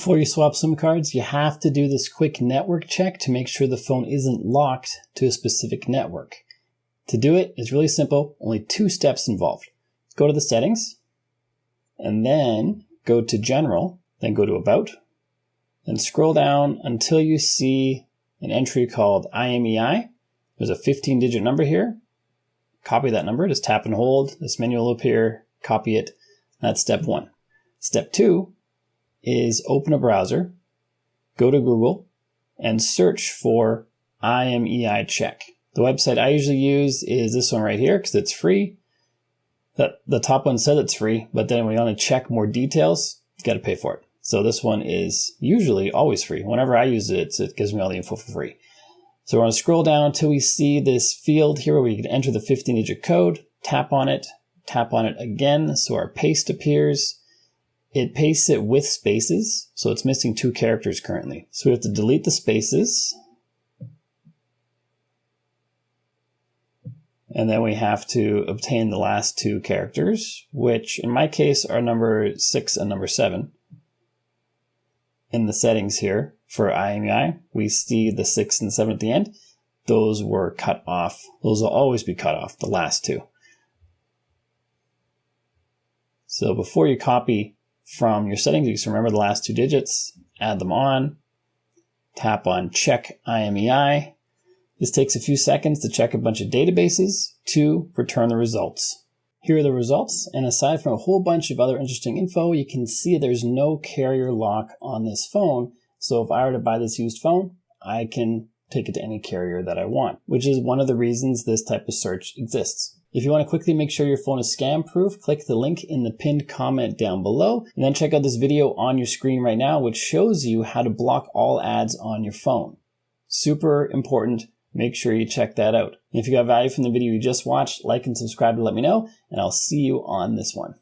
Before you swap SIM cards, you have to do this quick network check to make sure the phone isn't locked to a specific network. To do it, it's really simple, only 2 steps involved. Go to the settings, and then go to General, then go to About, then scroll down until you see an entry called IMEI. There's a 15-digit number here. Copy that number, just tap and hold. This menu will appear, copy it. That's step 1. Step 2 is open a browser, go to Google, and search for IMEI check. The website I usually use is this one right here because it's free. The top one said it's free, but then when you want to check more details, you got to pay for it. So this one is usually always free. Whenever I use it, it gives me all the info for free. So we're going to scroll down until we see this field here where we can enter the 15-digit code, tap on it again so our paste appears. It pastes it with spaces, so it's missing 2 characters currently. So we have to delete the spaces. And then we have to obtain the last 2 characters, which in my case are number 6 and number 7. In the settings here for IMEI, we see the 6 and 7 at the end. Those were cut off. Those will always be cut off, the last 2. So before you copy from your settings, you just remember the last 2 digits, add them on, tap on Check IMEI. This takes a few seconds to check a bunch of databases to return the results. Here are the results, and aside from a whole bunch of other interesting info, you can see there's no carrier lock on this phone. So if I were to buy this used phone, I can take it to any carrier that I want, which is one of the reasons this type of search exists. If you want to quickly make sure your phone is scam-proof, click the link in the pinned comment down below, and then check out this video on your screen right now, which shows you how to block all ads on your phone. Super important. Make sure you check that out. If you got value from the video you just watched, like and subscribe to let me know, and I'll see you on this one.